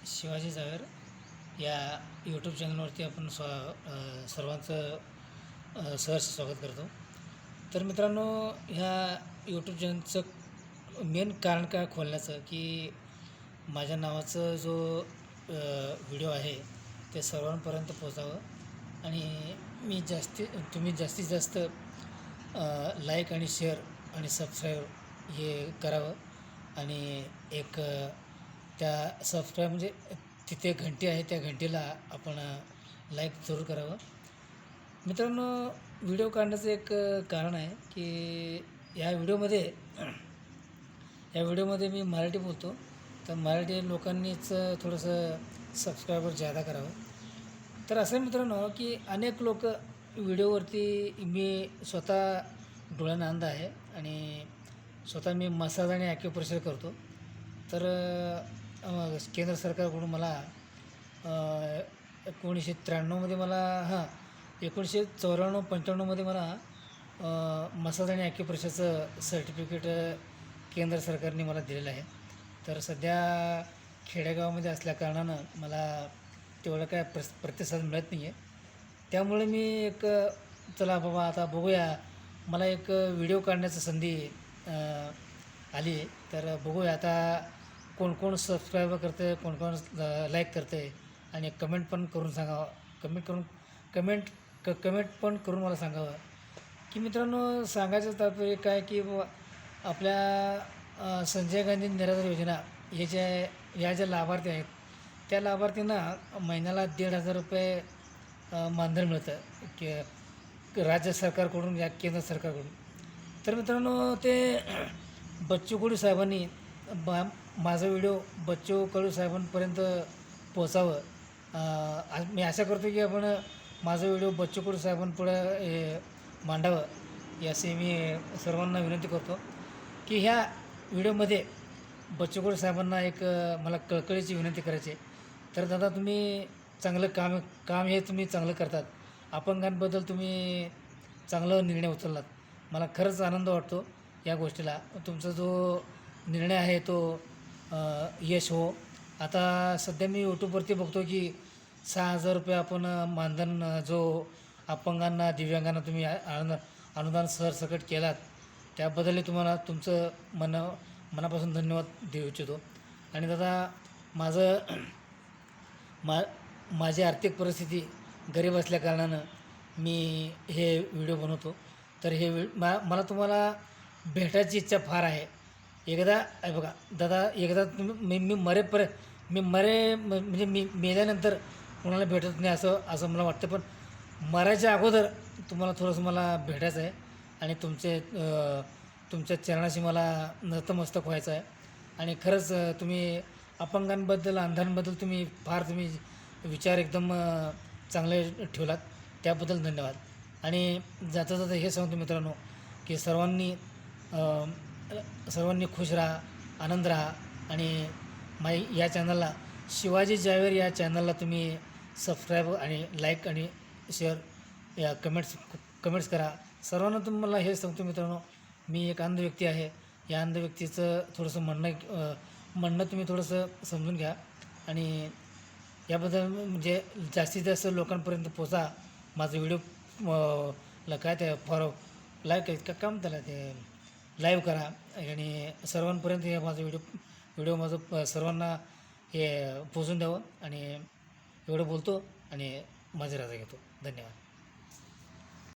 शिवाजी जावेर या यूट्यूब चॅनलवरती आपण सर्वांचं सहर्ष स्वागत करतो. तर मित्रांनो, ह्या यूट्यूब चॅनलचं मेन कारण काय खोलण्याचं की माझ्या नावाचं जो व्हिडिओ आहे ते सर्वांपर्यंत पोहोचावं आणि तुम्ही जास्तीत जास्त लाईक आणि शेअर आणि सबस्क्राईब हे करावं आणि एक त्या सबस्क्राईब म्हणजे तिथे घंटी आहे त्या घंटीला आपण लाईक जरूर करावं. मित्रांनो, व्हिडिओ काढण्याचं एक कारण आहे की या व्हिडिओमध्ये मी मराठी बोलतो, तर मराठी लोकांनीच थोडंसं सबस्क्रायबर जादा करावं. तर असं मित्रांनो की अनेक लोक व्हिडिओवरती मी स्वतः डोळ्यानं अंध आहे आणि स्वतः मी मसाज आणि ॲक्युप्रेशर करतो. तर केंद्र सरकारकडून मला 1993मध्ये मला 1994-95मध्ये मला मसाज आणि ॲक्युप्रेशरचं सर्टिफिकेट केंद्र सरकारने मला दिलेलं आहे. तर सध्या खेडेगावामध्ये असल्याकारणानं मला तेवढं काय प्रतिसाद मिळत नाही आहे. त्यामुळे मी चला बाबा आता बघूया, मला एक व्हिडिओ काढण्याची संधी आली आहे. तर बघूया आता कोण कोण सबस्क्राईब करतं आहे, कोण कोण लाईक करतं आहे आणि कमेंट पण करून सांगावं. कमेंट पण करून मला सांगावं की मित्रांनो, सांगायचं तात्पर्य काय की बाबा आपल्या संजय गांधी निराधार योजना या ज्या लाभार्थी आहेत त्या लाभार्थींना महिन्याला 1,500 रुपये मानधन मिळतं की राज्य सरकारकडून या केंद्र सरकारकडून. तर मित्रांनो, ते बच्चू कडू साहेबांनी माझा व्हिडिओ बच्चू कडू साहेबांपर्यंत पोहोचावं. मी आशा करतो की आपण माझा व्हिडिओ बच्चू कडू साहेबांपुढे मांडावं याची मी सर्वांना विनंती करतो की ह्या व्हिडिओमध्ये बच्चू कडू साहेबांना एक मला कळकळीची विनंती करायची आहे. तर दादा, तुम्ही चांगलं काम हे तुम्ही चांगलं करतात. अपंगांबद्दल तुम्ही चांगलं निर्णय उचललात. मला खरंच आनंद वाटतो या गोष्टीला. तुमचा जो निर्णय आहे तो यश हो. आता सध्या मी यूट्यूबवरती बघतो की 6,000 रुपये आपण मानधन जो अपंगांना दिव्यांगांना तुम्ही अनुदान सरसकट केलात त्याबद्दलही तुम्हाला तुमचं मनापासून धन्यवाद देऊ इच्छितो. आणि दादा, माझी आर्थिक परिस्थिती गरीब असल्याकारणानं मी हे व्हिडिओ बनवतो. तर मला तुम्हाला भेटायची इच्छा फार आहे. एकदा बघा दादा, एकदा तुम्ही म्हणजे मी मेल्यानंतर कोणाला भेटत नाही असं मला वाटतं, पण मरायच्या अगोदर तुम्हाला थोडंसं मला भेटायचं आहे आणि तुमच्या चरणाशी मला नतमस्तक व्हायचं आहे. आणि खरंच तुम्ही अपंगांबद्दल अंधांबद्दल तुम्ही विचार एकदम चांगले ठेवलात, त्याबद्दल धन्यवाद. आणि जाता जाता हे सांगतो मित्रांनो की सर्वांनी खुश राहा, आनंद राहा आणि या चॅनलला शिवाजी जावेर या चॅनलला तुम्ही सबस्क्राईब आणि लाईक आणि शेअर या कमेंट्स करा. सर्वांना तुम्हाला हे सांगतो मित्रांनो, मी एक अंध व्यक्ती आहे. या अंध व्यक्तीचं थोडंसं म्हणणं तुम्ही थोडंसं समजून घ्या आणि याबद्दल म्हणजे जास्तीत जास्त लोकांपर्यंत पोचा. माझं व्हिडिओ काय ते लाईक काम त्याला ते लाईव्ह करा आणि सर्वांपर्यंत हे माझं व्हिडिओ माझं सर्वांना हे पोचून द्यावं. आणि एवढं बोलतो आणि माझी रजा घेतो. धन्यवाद.